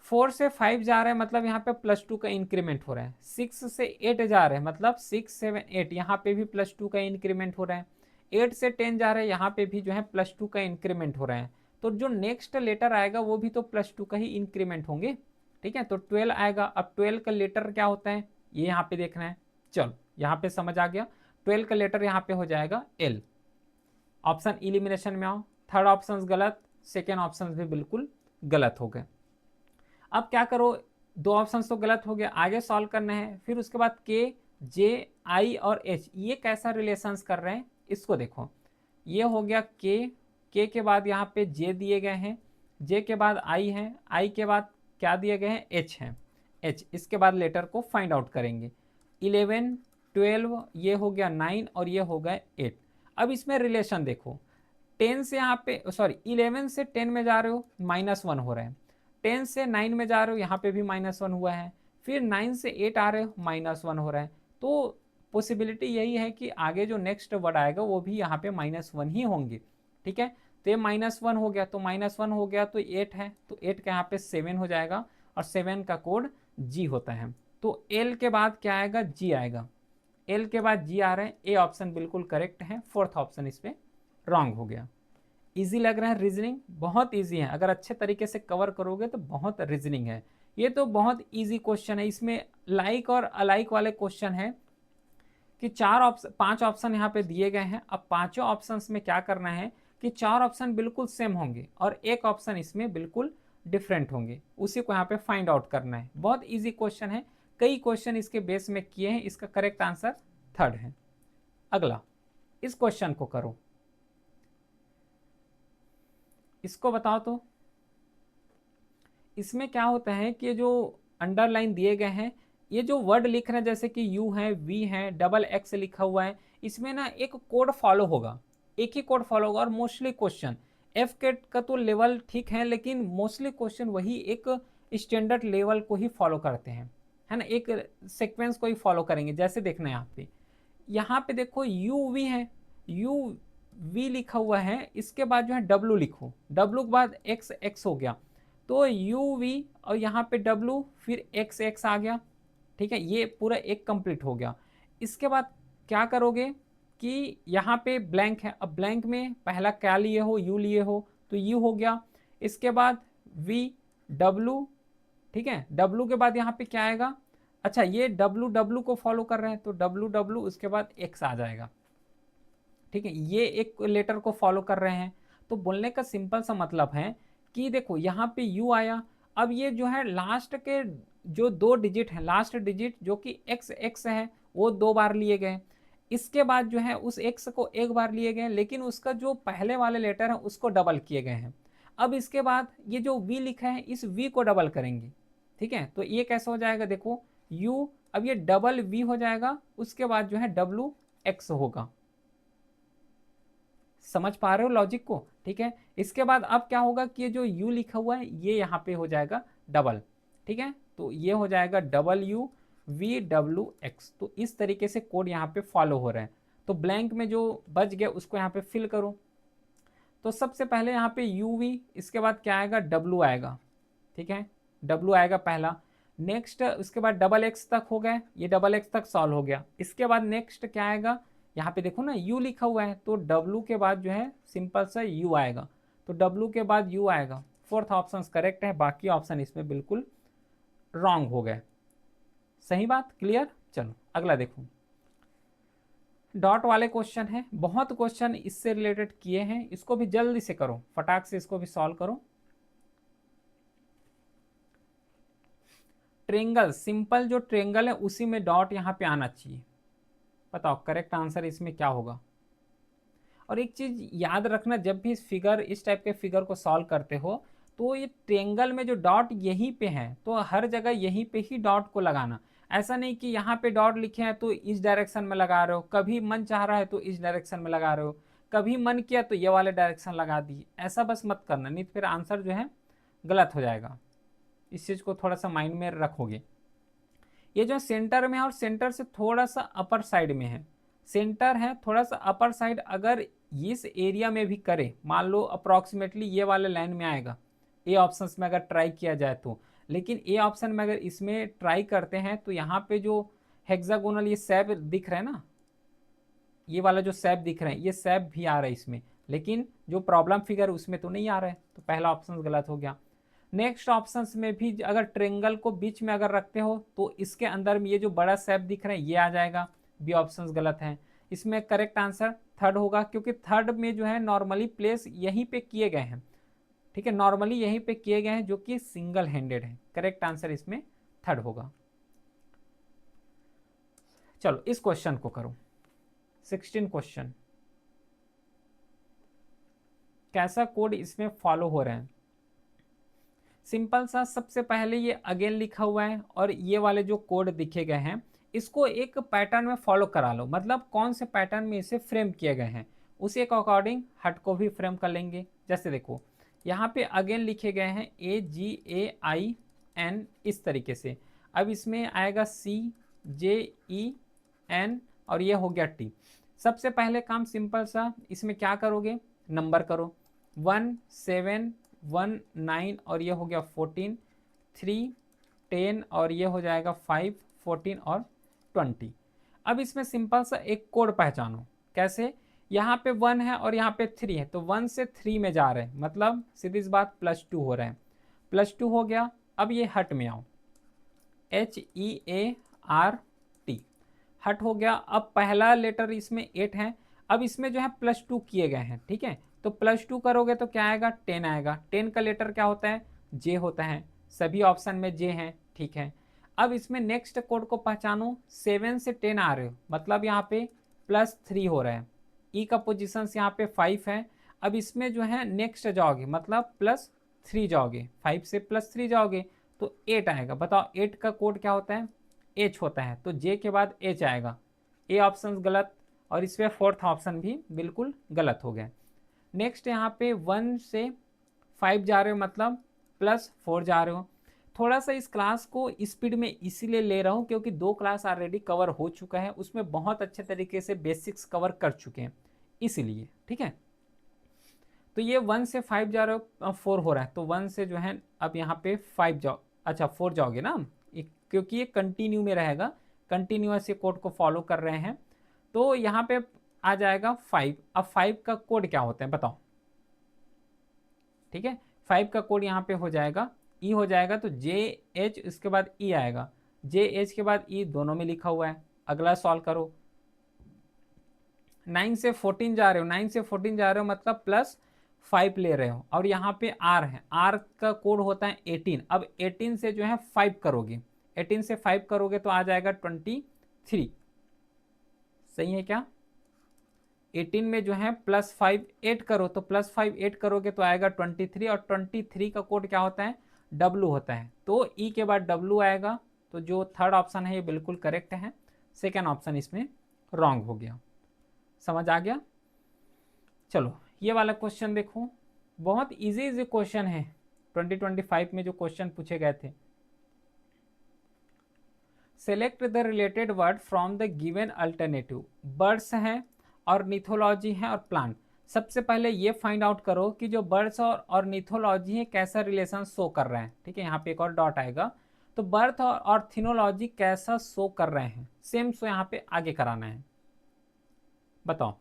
4 से 5 जा रहे हैं, मतलब यहाँ पे +2 का इंक्रीमेंट हो रहा है। 6 से 8 जा रहे हैं, मतलब 6 7 8, यहाँ पे भी +2 का इंक्रीमेंट हो रहा है। 8 से 10 जा रहे हैं, यहाँ पे भी जो है +2 का इंक्रीमेंट हो रहा है। तो जो नेक्स्ट लेटर आएगा वो भी तो +2 का ही इंक्रीमेंट होंगे, ठीक है, तो 12 आएगा। अब 12 का लेटर क्या होता है ये यहाँ पे देखना है। चलो यहाँ पे समझ आ गया, 12 का लेटर यहाँ पे हो जाएगा L। ऑप्शन इलिमिनेशन में आओ, थर्ड ऑप्शन गलत, सेकेंड ऑप्शन भी बिल्कुल गलत हो गए। अब क्या करो, 2 ऑप्शन तो गलत हो गया, आगे सॉल्व करना है। फिर उसके बाद के, जे, आई और एच, ये कैसा रिलेशंस कर रहे हैं इसको देखो। ये हो गया के के बाद यहाँ पे जे दिए गए हैं, जे के बाद आई है, आई के बाद क्या दिए गए हैं, एच हैं, एच। इसके बाद लेटर को फाइंड आउट करेंगे। 11 12 ये हो गया 9 और ये हो गया 8। अब इसमें रिलेशन देखो, 10 से यहाँ पे 11 से 10 में जा रहे हो -1 हो रहा है, 10 से 9 में जा रहे हो यहाँ पे भी -1 हुआ है, फिर 9 से 8 आ रहे हो -1 हो रहा है। तो पॉसिबिलिटी यही है कि आगे जो नेक्स्ट वर्ड आएगा वो भी यहाँ पे -1 ही होंगे, ठीक है। तो ये -1 हो गया, तो -1 हो गया तो 8 है, तो 8 का यहाँ पे 7 हो जाएगा, और 7 का कोड जी होता है। तो एल के बाद क्या आएगा, जी आएगा, एल के बाद जी आ रहे हैं। ए ऑप्शन बिल्कुल करेक्ट है, फोर्थ ऑप्शन इस पे रॉन्ग हो गया। इजी लग रहा है रीजनिंग? बहुत इजी है, अगर अच्छे तरीके से कवर करोगे तो बहुत रीजनिंग है। ये तो बहुत इजी क्वेश्चन है, इसमें लाइक और अलाइक वाले क्वेश्चन है कि 5 ऑप्शन यहाँ पे दिए गए हैं। अब पांचों ऑप्शंस में क्या करना है कि 4 ऑप्शन बिल्कुल सेम होंगे और एक ऑप्शन इसमें बिल्कुल डिफरेंट होंगे, उसी को यहाँ पे फाइंड आउट करना है। बहुत इजी क्वेश्चन है, कई क्वेश्चन इसके बेस में किए हैं, इसका करेक्ट आंसर थर्ड है। अगला, इस क्वेश्चन को करो, इसको बताओ तो। इसमें क्या होता है कि जो अंडरलाइन दिए गए हैं, ये जो वर्ड लिख रहे हैं जैसे कि यू है, वी है, XX लिखा हुआ है, इसमें ना एक कोड फॉलो होगा, एक ही कोड फॉलो होगा। और मोस्टली क्वेश्चन एफ केट का तो लेवल ठीक है, लेकिन मोस्टली क्वेश्चन वही एक स्टैंडर्ड लेवल को ही फॉलो करते हैं, है ना, एक सीक्वेंस को ही फॉलो करेंगे। जैसे देखना है यहाँ पे देखो यू वी है, यू वी लिखा हुआ है, इसके बाद जो है डब्लू लिखो, डब्लू के बाद एक्स हो गया, तो यू वी और यहाँ पे डब्लू फिर एक्स आ गया, ठीक है, ये पूरा एक कंप्लीट हो गया। इसके बाद क्या करोगे कि यहाँ पे ब्लैंक है, अब ब्लैंक में पहला क्या लिए हो, यू लिए हो, तो यू हो गया। इसके बाद वी डब्लू, ठीक है, डब्लू के बाद यहाँ पे क्या आएगा, अच्छा ये डब्लू डब्लू को फॉलो कर रहे हैं तो डब्लू डब्लू, उसके बाद एक्स आ जाएगा, ठीक है, ये एक लेटर को फॉलो कर रहे हैं। तो बोलने का सिंपल सा मतलब है कि देखो यहाँ पे यू आया, अब ये जो है लास्ट के जो 2 डिजिट है, लास्ट डिजिट जो कि एक्स है वो 2 बार लिए गए, इसके बाद जो है उस एक्स को एक बार लिए गए, लेकिन उसका जो पहले वाले लेटर है उसको डबल किए गए हैं। अब इसके बाद ये जो वी लिखा है इस वी को डबल करेंगे, ठीक है, तो ये कैसे हो जाएगा देखो यू, अब ये डबल वी हो जाएगा, उसके बाद जो है डब्लू एक्स होगा। समझ पा रहे हो लॉजिक को? ठीक है, इसके बाद अब क्या होगा कि ये जो u लिखा हुआ है ये यहाँ पे हो जाएगा डबल, ठीक है, तो ये हो जाएगा WVWX। तो इस तरीके से कोड यहाँ पे फॉलो हो रहा है। तो ब्लैंक में जो बच गया उसको यहाँ पे फिल करो। तो सबसे पहले यहाँ पे UV, इसके बाद क्या आएगा, W आएगा, ठीक है, W आएगा पहला। नेक्स्ट उसके बाद XX तक हो गए, ये XX तक सॉल्व हो गया। इसके बाद नेक्स्ट क्या आएगा, यहाँ पे देखो ना U लिखा हुआ है, तो W के बाद जो है सिंपल सा U आएगा, तो W के बाद U आएगा। फोर्थ ऑप्शन करेक्ट है, बाकी ऑप्शन इसमें बिल्कुल रॉन्ग हो गए। सही बात, क्लियर? चलो अगला देखो, डॉट वाले क्वेश्चन है, बहुत क्वेश्चन इससे रिलेटेड किए हैं, इसको भी जल्दी से करो, फटाक से इसको भी सॉल्व करो। ट्रेंगल, सिंपल जो ट्रेंगल है उसी में डॉट यहाँ पे आना चाहिए। बताओ करेक्ट आंसर इसमें क्या होगा। और एक चीज याद रखना, जब भी इस टाइप के फिगर को सॉल्व करते हो तो ये ट्रेंगल में जो डॉट यहीं पे है तो हर जगह यहीं पे ही डॉट को लगाना। ऐसा नहीं कि यहाँ पे डॉट लिखे हैं तो इस डायरेक्शन में लगा रहे हो, कभी मन चाह रहा है तो इस डायरेक्शन में लगा रहे हो, कभी मन किया तो ये वाले डायरेक्शन लगा दी, ऐसा बस मत करना, नहीं तो फिर आंसर जो है गलत हो जाएगा। इस चीज़ को थोड़ा सा माइंड में रखोगे। ये जो सेंटर में है और सेंटर से थोड़ा सा अपर साइड में है, सेंटर है थोड़ा सा अपर साइड, अगर इस एरिया में भी करे, मान लो अप्रॉक्सीमेटली ये वाले लाइन में आएगा ए ऑप्शन में अगर ट्राई किया जाए तो, लेकिन ए ऑप्शन में अगर इसमें ट्राई करते हैं तो यहाँ पे जो हेक्सागोनल ये सैप दिख रहा है ना, ये वाला जो सैप दिख रहा है ये सैप भी आ रहा है इसमें, लेकिन जो प्रॉब्लम फिगर उसमें तो नहीं आ रहा है, तो पहला ऑप्शन गलत हो गया। नेक्स्ट ऑप्शन में भी अगर ट्रेंगल को बीच में अगर रखते हो तो इसके अंदर में ये जो बड़ा शेप दिख रहा है ये आ जाएगा, बी ऑप्शन गलत है। इसमें करेक्ट आंसर थर्ड होगा, क्योंकि थर्ड में जो है नॉर्मली प्लेस यहीं पे किए गए हैं, ठीक है, नॉर्मली यहीं पे किए गए हैं जो कि सिंगल हैंडेड है। करेक्ट आंसर इसमें थर्ड होगा। चलो इस क्वेश्चन को करो, 16 क्वेश्चन। कैसा कोड इसमें फॉलो हो रहे हैं। सिंपल सा, सबसे पहले ये अगेन लिखा हुआ है और ये वाले जो कोड दिखे गए हैं इसको एक पैटर्न में फॉलो करा लो, मतलब कौन से पैटर्न में इसे फ्रेम किए गए हैं उसी के अकॉर्डिंग हट को भी फ्रेम कर लेंगे। जैसे देखो यहाँ पे अगेन लिखे गए हैं AGAIN इस तरीके से, अब इसमें आएगा CJEN और ये हो गया T। सबसे पहले काम सिंपल सा, इसमें क्या करोगे, नंबर करो, 1 7 1 9 और ये हो गया 14, 3 10 और ये हो जाएगा 5 14 और 20। अब इसमें सिंपल सा एक कोड पहचानो, कैसे, यहाँ पे 1 है और यहाँ पे 3 है तो 1 से 3 में जा रहे हैं, मतलब सीधी सी बात +2 हो रहे हैं, +2 हो गया। अब ये हट में आओ, HEART, हट हो गया। अब पहला लेटर इसमें 8 है, अब इसमें जो है +2 किए गए हैं, ठीक है, तो +2 करोगे तो क्या आएगा, 10 आएगा। 10 का लेटर क्या होता है, जे होता है, सभी ऑप्शन में जे हैं, ठीक है। अब इसमें नेक्स्ट कोड को पहचानो, 7 से 10 आ रहे हो मतलब यहाँ पे +3 हो रहा है, ई का पोजिशन यहाँ पे 5 है। अब इसमें जो है नेक्स्ट जाओगे मतलब +3 जाओगे, 5 से +3 जाओगे तो 8 आएगा। बताओ 8 का कोड क्या होता है, एच होता है, तो जे के बाद एच आएगा। ए ऑप्शन गलत और इसमें फोर्थ ऑप्शन भी बिल्कुल गलत हो गया। नेक्स्ट यहाँ पे 1 से 5 जा रहे हो मतलब +4 जा रहे हो। थोड़ा सा इस क्लास को स्पीड में इसीलिए ले रहा हूँ क्योंकि 2 क्लास ऑलरेडी कवर हो चुका है, उसमें बहुत अच्छे तरीके से बेसिक्स कवर कर चुके हैं इसीलिए, ठीक है। तो ये 1 से 5 जा रहे हो, 4 हो रहा है तो 1 से जो है अब यहाँ पे 5 जाओ, अच्छा 4 जाओगे ना, क्योंकि ये कंटिन्यू में रहेगा, कंटिन्यूअस ये कोड को फॉलो कर रहे हैं, तो यहाँ पे आ जाएगा 5। अब 5 का कोड क्या होता है बताओ, ठीक है, 5 का कोड यहाँ पे हो जाएगा ई हो जाएगा, तो JH इसके बाद ई आएगा, JH के बाद ई दोनों में लिखा हुआ है। अगला सॉल्व करो, 9 से 14 जा रहे हो, 9 से 14 जा रहे हो मतलब +5 ले रहे हो, और यहाँ पे R है, R का कोड होता है 18। अब 18 से जो है 5 करोगे, 18 से 5 करोगे तो आ जाएगा 23, सही है क्या। 18 में जो है +5 8 करो, तो +5 8 करोगे तो आएगा 23, और 23 का कोड क्या होता है, W होता है, तो E के बाद W आएगा, तो जो थर्ड ऑप्शन है ये बिल्कुल करेक्ट है, सेकेंड ऑप्शन इसमें रॉन्ग हो गया। समझ आ गया। चलो ये वाला क्वेश्चन देखो, बहुत इजी क्वेश्चन है, 2025 में जो क्वेश्चन पूछे गए थे। Select the related word from the given alternative. Birds हैं और निथोलॉजी है और प्लांट। सबसे पहले ये फाइंड आउट करो कि जो बर्ड्स और निथोलॉजी है कैसा रिलेशन शो कर रहे हैं, ठीक है, यहाँ पे एक और डॉट आएगा, तो बर्थ और थिनोलॉजी कैसा शो कर रहे हैं, सेम शो यहाँ पे आगे कराना है। बताओ,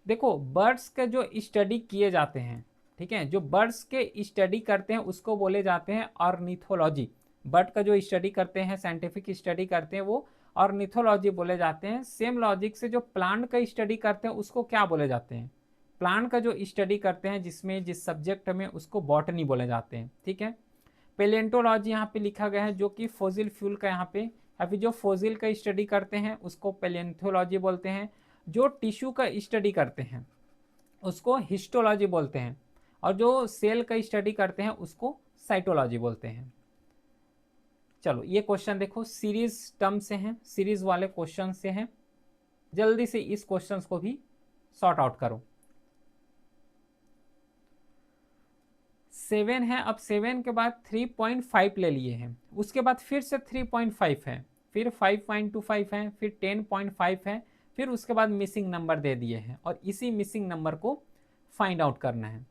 देखो बर्ड्स के जो स्टडी किए जाते हैं, ठीक है, जो बर्ड्स के स्टडी करते हैं उसको बोले जाते हैं ऑर्निथोलॉजी। बर्ड का जो स्टडी करते हैं, साइंटिफिक स्टडी करते हैं वो ऑर्निथोलॉजी बोले जाते हैं। सेम लॉजिक से जो प्लांट का स्टडी करते हैं उसको क्या बोले जाते हैं? प्लांट का जो स्टडी करते हैं जिसमें जिस सब्जेक्ट में, उसको बॉटनी बोले जाते हैं। ठीक है। पेलेंटोलॉजी यहाँ पे लिखा गया है, जो कि फोसिल फ्यूल का यहाँ पे, या फिर जो फोसिल का स्टडी करते हैं उसको पेलेंथोलॉजी बोलते हैं। जो टिश्यू का स्टडी करते हैं उसको हिस्टोलॉजी बोलते हैं, और जो सेल का स्टडी करते हैं उसको साइटोलॉजी बोलते हैं। चलो ये क्वेश्चन देखो, सीरीज टर्म से हैं, सीरीज वाले क्वेश्चन से हैं। जल्दी से इस क्वेश्चंस को भी सॉर्ट आउट करो। 7 है, अब 7 के बाद 3.5 ले लिए हैं, उसके बाद फिर से 3.5 है, फिर 5.25 है, फिर 10.5 है, फिर उसके बाद मिसिंग नंबर दे दिए हैं, और इसी मिसिंग नंबर को फाइंड आउट करना है।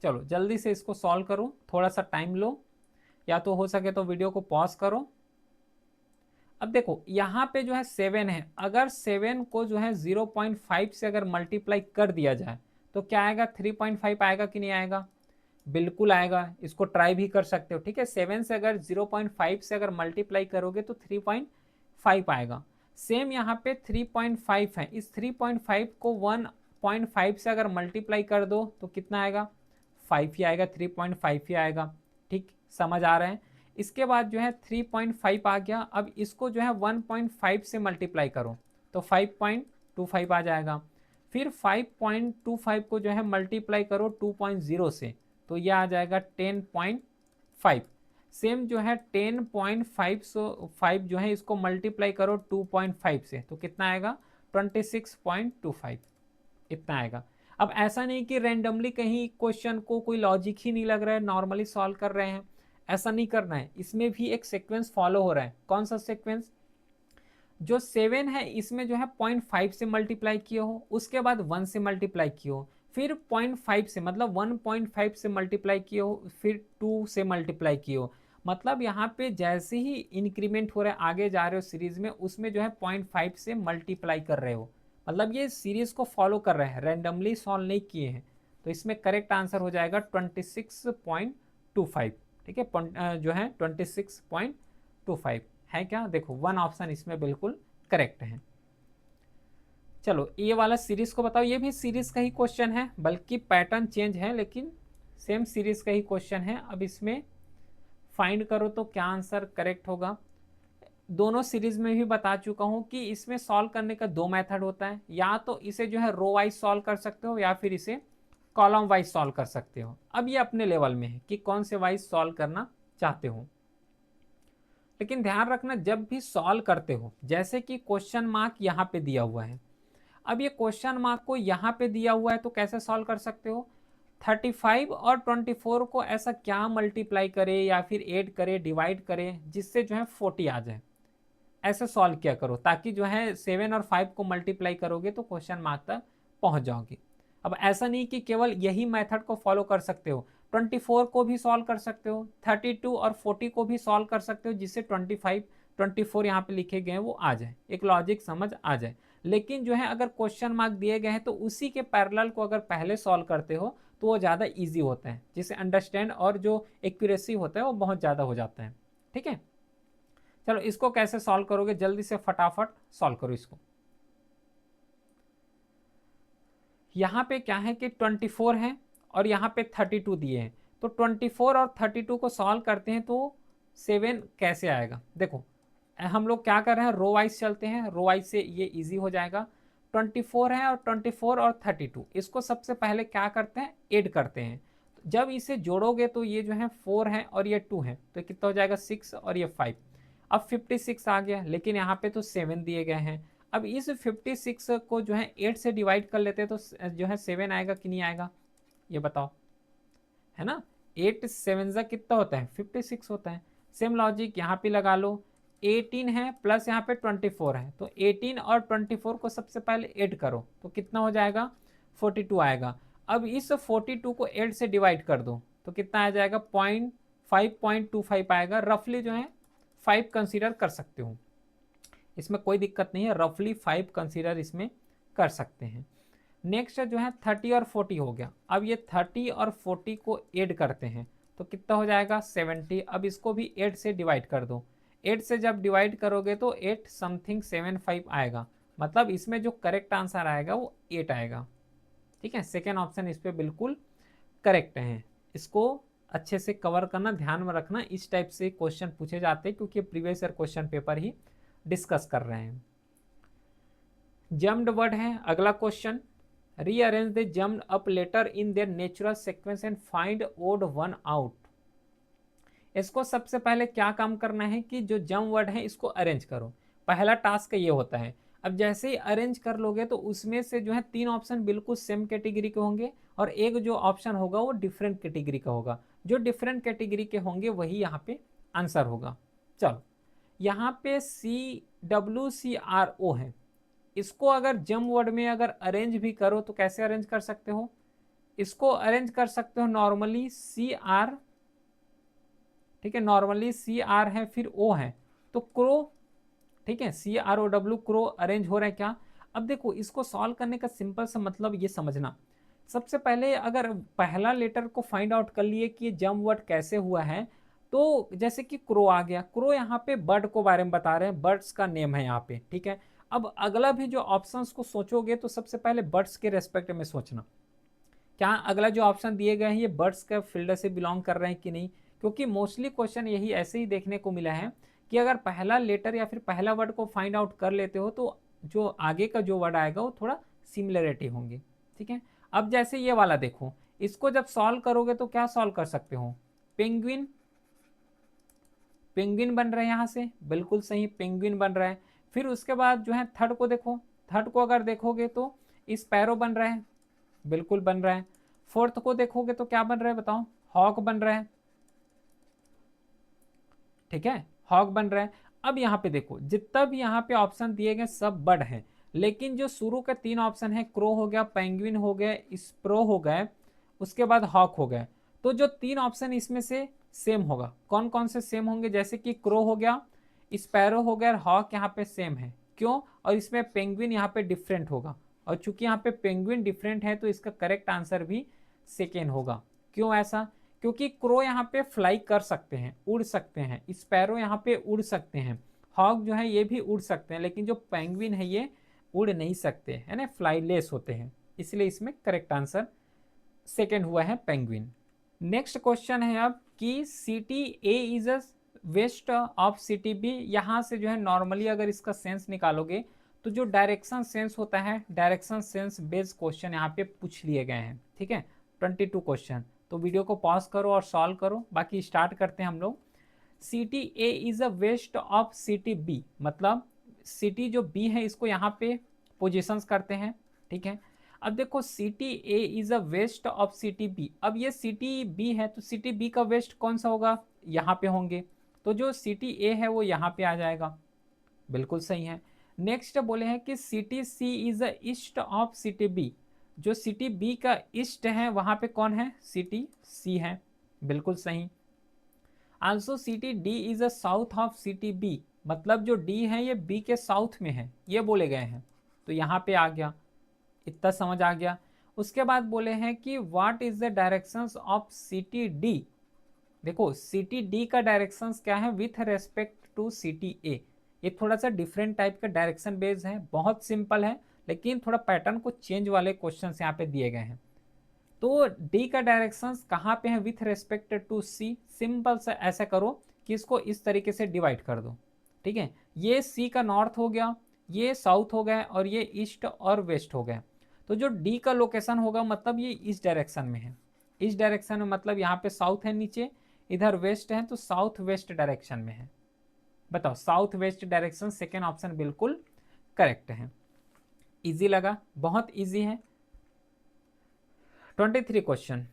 चलो जल्दी से इसको सॉल्व करो, थोड़ा सा टाइम लो, या तो हो सके तो वीडियो को पॉज करो। अब देखो यहाँ पे जो है 7 है, अगर 7 को जो है 0.5 से अगर मल्टीप्लाई कर दिया जाए तो क्या आएगा? 3.5 आएगा कि नहीं आएगा? बिल्कुल आएगा। इसको ट्राई भी कर सकते हो। ठीक है, 7 से अगर 0.5 से अगर मल्टीप्लाई करोगे तो 3.5 आएगा। सेम यहाँ पे 3.5 है, इस 3.5 को 1.5 से अगर मल्टीप्लाई कर दो तो कितना आएगा? 5 ही आएगा, 3.5 ही आएगा। ठीक, समझ आ रहे हैं? इसके बाद जो है 3.5 आ गया, अब इसको जो है 1.5 से मल्टीप्लाई करो तो 5.25 आ जाएगा। फिर 5.25 को जो है मल्टीप्लाई करो 2.0 से तो यह आ जाएगा 10.5। सेम जो है 10.5 जो है इसको मल्टीप्लाई करो 2.5 से तो कितना आएगा? 26.25, इतना आएगा। अब ऐसा नहीं कि रैंडमली कहीं क्वेश्चन को कोई लॉजिक ही नहीं लग रहा है, नॉर्मली सॉल्व कर रहे हैं, ऐसा नहीं करना है। इसमें भी एक सीक्वेंस फॉलो हो रहा है। कौन सा सीक्वेंस? जो 7 है इसमें जो है 0.5 से मल्टीप्लाई किए हो, उसके बाद 1 से मल्टीप्लाई किए हो, फिर 0.5 से मतलब 1.5 से मल्टीप्लाई किए हो, फिर 2 से मल्टीप्लाई किए हो। मतलब यहाँ पे जैसे ही इंक्रीमेंट हो रहा है, आगे जा रहे हो सीरीज में, उसमें जो है 0.5 से मल्टीप्लाई कर रहे हो। मतलब ये सीरीज को फॉलो कर रहे हैं, रैंडमली सॉल्व नहीं किए हैं। तो इसमें करेक्ट आंसर हो जाएगा 26.25। ठीक है, जो है 26.25 है क्या? देखो 1 ऑप्शन इसमें बिल्कुल करेक्ट है। चलो ये वाला सीरीज को बताओ। ये भी सीरीज का ही क्वेश्चन है, बल्कि पैटर्न चेंज है, लेकिन सेम सीरीज का ही क्वेश्चन है। अब इसमें फाइंड करो तो क्या आंसर करेक्ट होगा। दोनों सीरीज में भी बता चुका हूं कि इसमें सॉल्व करने का 2 मेथड होता है, या तो इसे जो है रो वाइज सॉल्व कर सकते हो, या फिर इसे कॉलम वाइज सॉल्व कर सकते हो। अब ये अपने लेवल में है कि कौन से वाइज सॉल्व करना चाहते हो। लेकिन ध्यान रखना, जब भी सॉल्व करते हो, जैसे कि क्वेश्चन मार्क यहाँ पे दिया हुआ है, अब ये क्वेश्चन मार्क को यहाँ पे दिया हुआ है तो कैसे सॉल्व कर सकते हो? 35 और 24 को ऐसा क्या मल्टीप्लाई करे या फिर ऐड करे, डिवाइड करे, जिससे जो है 40 आ जाए। ऐसे सॉल्व किया करो, ताकि जो है 7 और 5 को मल्टीप्लाई करोगे तो क्वेश्चन मार्क तक पहुंच जाओगे। अब ऐसा नहीं कि केवल यही मेथड को फॉलो कर सकते हो, 24 को भी सॉल्व कर सकते हो, 32 और 40 को भी सॉल्व कर सकते हो, जिससे 25 24 यहाँ पे लिखे गए हैं वो आ जाए, एक लॉजिक समझ आ जाए। लेकिन जो है अगर क्वेश्चन मार्क दिए गए हैं तो उसी के पैरेलल को अगर पहले सॉल्व करते हो तो वो ज़्यादा ईजी होता है, जिससे अंडरस्टैंड और जो एक्यूरेसी होता है वो बहुत ज़्यादा हो जाता है। ठीक है, चलो इसको कैसे सॉल्व करोगे, जल्दी से फटाफट सॉल्व करो इसको। यहाँ पे क्या है कि 24 है और यहाँ पे 32 दिए हैं, तो 24 और 32 को सॉल्व करते हैं तो 7 कैसे आएगा? देखो हम लोग क्या कर रहे हैं, रो वाइज चलते हैं, रो वाइज से ये इजी हो जाएगा। 24 है और 24 और 32, इसको सबसे पहले क्या करते हैं, ऐड करते हैं। जब इसे जोड़ोगे तो ये जो है 4 है और ये 2 है, तो कितना हो जाएगा 6 और ये 5। अब 56 आ गया, लेकिन यहाँ पे तो 7 दिए गए हैं। अब इस 56 को जो है 8 से डिवाइड कर लेते हैं तो जो है 7 आएगा कि नहीं आएगा, ये बताओ, है ना? 8 7 जा कितना होता है, 56 होता है। सेम लॉजिक यहाँ पे लगा लो, 18 है प्लस यहाँ पे 24 है, तो 18 और 24 को सबसे पहले ऐड करो तो कितना हो जाएगा, 42 आएगा। अब इस 42 को 8 से डिवाइड कर दो तो कितना आ जाएगा, 5.25 आएगा। रफली जो है 5 कंसीडर कर सकते हो, इसमें कोई दिक्कत नहीं है, रफली 5 कंसीडर इसमें कर सकते हैं। नेक्स्ट जो है 30 और 40 हो गया। अब ये 30 और 40 को ऐड करते हैं तो कितना हो जाएगा, 70। अब इसको भी 8 से डिवाइड कर दो, 8 से जब डिवाइड करोगे तो 8 समथिंग 75 आएगा, मतलब इसमें जो करेक्ट आंसर आएगा वो 8 आएगा। ठीक है, सेकेंड ऑप्शन इस पे बिल्कुल करेक्ट है। इसको अच्छे से कवर करना, ध्यान में रखना, इस टाइप से क्वेश्चन पूछे जाते हैं क्योंकि प्रीवियस ईयर क्वेश्चन पेपर ही डिस्कस कर रहे हैं। जम्प्ड वर्ड है अगला question, rearrange the jumped up letter in their natural sequence and find odd one out. इसको सबसे पहले क्या काम करना है कि जो जम्प वर्ड है इसको अरेंज करो, पहला टास्क ये होता है। अब जैसे ही अरेंज कर लोगे तो उसमें से जो है 3 ऑप्शन बिल्कुल सेम कैटेगरी के होंगे और एक जो ऑप्शन होगा वो डिफरेंट कैटेगरी का होगा। जो डिफरेंट कैटेगरी के होंगे वही यहाँ पे आंसर होगा। चलो, यहाँ पे CWCRO है, इसको अगर जम वर्ड में अगर अरेंज भी करो तो कैसे अरेंज कर सकते हो, इसको अरेंज कर सकते हो नॉर्मली CR, ठीक है, नॉर्मली CR है फिर O है तो क्रो, ठीक है, CROW क्रो अरेंज हो रहा है क्या। अब देखो इसको सॉल्व करने का सिंपल सा मतलब ये समझना, सबसे पहले अगर पहला लेटर को फाइंड आउट कर लिए कि जम वर्ड कैसे हुआ है, तो जैसे कि क्रो आ गया, क्रो यहाँ पे बर्ड को बारे में बता रहे हैं, बर्ड्स का नेम है यहाँ पे, ठीक है। अब अगला भी जो ऑप्शंस को सोचोगे तो सबसे पहले बर्ड्स के रेस्पेक्ट में सोचना, क्या अगला जो ऑप्शन दिए गए हैं ये बर्ड्स का फील्ड से बिलोंग कर रहे हैं कि नहीं, क्योंकि मोस्टली क्वेश्चन यही ऐसे ही देखने को मिला है कि अगर पहला लेटर या फिर पहला वर्ड को फाइंड आउट कर लेते हो तो जो आगे का जो वर्ड आएगा वो थोड़ा सिमिलरिटी होंगे। ठीक है, अब जैसे ये वाला देखो, इसको जब सॉल्व करोगे तो क्या सॉल्व कर सकते हो, पेंगुइन, पेंगुइन बन रहा है यहाँ से, बिल्कुल सही पेंगुइन बन रहा है। फिर उसके बाद जो है थर्ड को देखो, थर्ड को अगर देखोगे तो स्पैरो बन रहा है, बिल्कुल बन रहा है। फोर्थ को देखोगे तो क्या बन रहा है बताओ, हॉक बन रहा है, ठीक है, हॉक बन रहा है। अब यहाँ पे देखो जितना भी यहाँ पे ऑप्शन दिए गए सब बर्ड हैं, लेकिन जो शुरू के 3 ऑप्शन है, क्रो हो गया, पेंगुइन हो गए, स्प्रो हो गए, उसके बाद हॉक हो गए, तो जो 3 ऑप्शन इसमें से सेम होगा, कौन कौन से सेम होंगे, जैसे कि क्रो हो गया, स्पैरो हो गया, हॉक यहाँ पे सेम है, क्यों, और इसमें पेंगुइन यहाँ पे डिफरेंट होगा, और चूंकि यहाँ पे पेंगुइन डिफरेंट है तो इसका करेक्ट आंसर भी सेकेंड होगा। क्यों ऐसा, क्योंकि क्रो यहाँ पे फ्लाई कर सकते हैं, उड़ सकते हैं, स्पैरो यहाँ पे उड़ सकते हैं, हॉक जो है ये भी उड़ सकते हैं, लेकिन जो पेंगुइन है ये उड़ नहीं सकते है ना, फ्लाईलेस होते हैं, इसलिए इसमें करेक्ट आंसर सेकेंड हुआ है पेंगुइन। नेक्स्ट क्वेश्चन है अब कि city A is a west of city B. यहाँ से जो है नॉर्मली अगर इसका सेंस निकालोगे तो जो डायरेक्शन सेंस होता है, डायरेक्शन सेंस बेस्ड क्वेश्चन यहाँ पे पूछ लिए गए हैं। ठीक है, 22 क्वेश्चन, तो वीडियो को पॉज करो और सॉल्व करो, बाकी स्टार्ट करते हैं हम लोग। City A is a west of city B, मतलब सिटी जो बी है इसको यहाँ पे पोजिशंस करते हैं। ठीक है, अब देखो city A is a west of city B, अब ये सिटी बी है तो सिटी बी का वेस्ट कौन सा होगा, यहाँ पे होंगे, तो जो सिटी ए है वो यहाँ पे आ जाएगा, बिल्कुल सही है। नेक्स्ट बोले हैं कि city C is a east of city B, जो सिटी बी का ईस्ट है वहां पे कौन है, सिटी सी है, बिल्कुल सही। Also city D is a south of city B, मतलब जो डी है ये बी के साउथ में है, ये बोले गए हैं, तो यहाँ पे आ गया, इतना समझ आ गया। उसके बाद बोले हैं कि what is the directions of city D, देखो सिटी डी का डायरेक्शंस क्या है विथ रेस्पेक्ट टू सिटी ए, ये थोड़ा सा डिफरेंट टाइप का डायरेक्शन बेस्ड है, बहुत सिंपल है लेकिन थोड़ा पैटर्न को चेंज वाले क्वेश्चंस यहाँ पे दिए गए हैं। तो डी का डायरेक्शंस कहाँ पे है with respect to C, simple सा ऐसा करो कि इसको इस तरीके से डिवाइड कर दो। ठीक है, ये सी का नॉर्थ हो गया, ये साउथ हो गया और ये ईस्ट और वेस्ट हो गया, तो जो डी का लोकेशन होगा मतलब ये इस डायरेक्शन में है, इस डायरेक्शन में, मतलब यहाँ पे साउथ है नीचे, इधर वेस्ट है तो साउथ वेस्ट डायरेक्शन में है। बताओ south west direction, second option बिल्कुल करेक्ट है। इजी लगा, बहुत इजी है। 23 क्वेश्चन,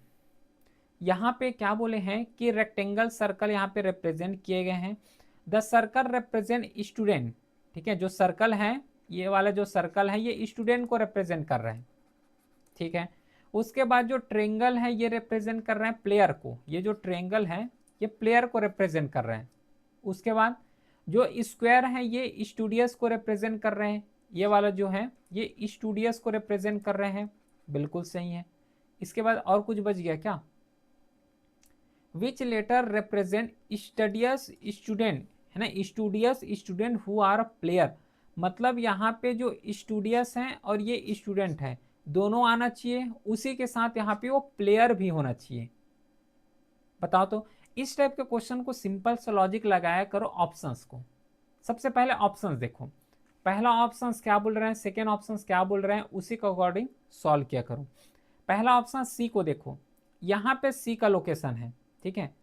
यहाँ पे क्या बोले हैं कि रेक्टेंगल सर्कल यहाँ पे रिप्रेजेंट किए गए हैं, द सर्कल रिप्रेजेंट स्टूडेंट, ठीक है, जो सर्कल है ये वाला जो सर्कल है ये स्टूडेंट को रिप्रेजेंट कर रहे हैं। ठीक है, उसके बाद जो ट्रेंगल है ये रिप्रेजेंट कर रहे हैं प्लेयर को, ये जो ट्रेंगल है ये प्लेयर को रिप्रेजेंट कर रहे हैं। उसके बाद जो स्क्वायर है ये स्टूडियस को रिप्रेजेंट कर रहे हैं, ये वाला जो है ये स्टूडियस को रिप्रेजेंट कर रहे हैं, बिल्कुल सही है। इसके बाद और कुछ बच गया क्या, which letter represent studious student, है ना। Studious student who are player, मतलब यहाँ पे जो स्टूडियस हैं और ये स्टूडेंट है दोनों आना चाहिए, उसी के साथ यहाँ पे वो प्लेयर भी होना चाहिए। बताओ तो इस टाइप के क्वेश्चन को सिंपल सा लॉजिक लगाया करो ऑप्शंस को। सबसे पहले ऑप्शंस देखो, पहला ऑप्शंस क्या बोल रहे हैं, सेकेंड ऑप्शंस क्या बोल रहे हैं, उसी के अकॉर्डिंग सॉल्व किया करो। पहला ऑप्शन सी को देखो, यहाँ पे सी का लोकेशन है, ठीक है।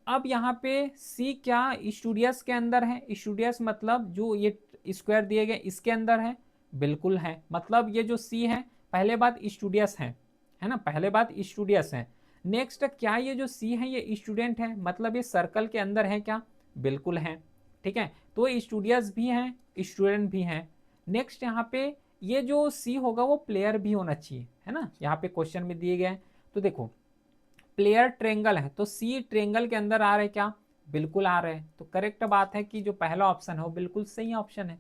अब यहाँ पे सी क्या स्टूडियस के अंदर है, स्टूडियस मतलब जो ये स्क्वायर दिए गए इसके अंदर है, बिल्कुल है। मतलब ये जो सी है पहले बात स्टूडियस है ना, पहले बात स्टूडियस है। नेक्स्ट क्या ये जो सी है ये स्टूडेंट है, मतलब ये सर्कल के अंदर है क्या, बिल्कुल है, ठीक है। तो स्टूडियस भी हैं स्टूडेंट भी हैं। नेक्स्ट यहाँ पे ये जो सी होगा वो प्लेयर भी होना चाहिए, है ना, यहाँ पे क्वेश्चन में दिए गए हैं। तो देखो प्लेयर ट्रेंगल है तो सी ट्रेंगल के अंदर आ रहे क्या, बिल्कुल आ रहे हैं। तो करेक्ट बात है कि जो पहला ऑप्शन है वो बिल्कुल सही ऑप्शन है।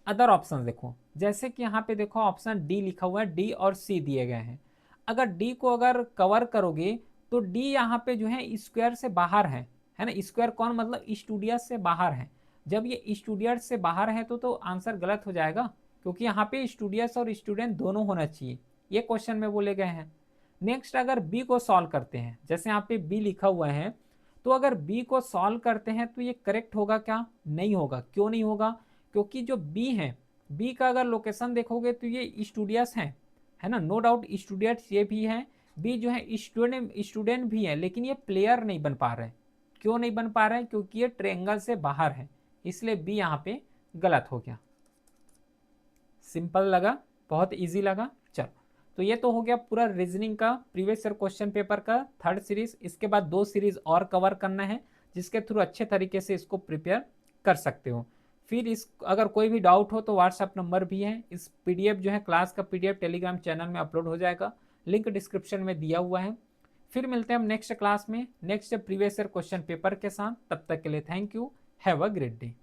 अदर ऑप्शन देखो, जैसे कि यहाँ पे देखो ऑप्शन डी लिखा हुआ है, डी और सी दिए गए हैं। अगर डी को अगर कवर करोगे तो डी यहाँ पे जो है स्क्वायर से बाहर है ना। स्क्वायर कौन, मतलब स्टूडियस से बाहर है। जब ये स्टूडियस से बाहर है तो आंसर गलत हो जाएगा, क्योंकि यहाँ पे स्टूडियस और स्टूडेंट दोनों होना चाहिए, ये क्वेश्चन में बोले गए हैं। नेक्स्ट अगर बी को सॉल्व करते हैं, जैसे यहाँ पे बी लिखा हुआ है, तो अगर बी को सॉल्व करते हैं तो ये करेक्ट होगा क्या, नहीं होगा। क्यों नहीं होगा, क्योंकि जो बी है, बी का अगर लोकेशन देखोगे तो ये स्टूडियस है ना, नो डाउट स्टूडेंट्स ये भी है। बी जो है स्टूडेंट भी है, लेकिन ये प्लेयर नहीं बन पा रहे। क्यों नहीं बन पा रहे हैं, क्योंकि ये ट्रेंगल से बाहर है, इसलिए बी यहाँ पे गलत हो गया। सिंपल लगा, बहुत इजी लगा। चलो, तो ये तो हो गया पूरा रीजनिंग का प्रीवियस ईयर क्वेश्चन पेपर का थर्ड सीरीज। इसके बाद 2 सीरीज और कवर करना है, जिसके थ्रू अच्छे तरीके से इसको प्रिपेयर कर सकते हो। फिर इस अगर कोई भी डाउट हो तो व्हाट्सएप नंबर भी है। इस पीडीएफ जो है क्लास का पीडीएफ टेलीग्राम चैनल में अपलोड हो जाएगा, लिंक डिस्क्रिप्शन में दिया हुआ है। फिर मिलते हैं हम नेक्स्ट क्लास में next previous year question paper के साथ। तब तक के लिए thank you, have a great day.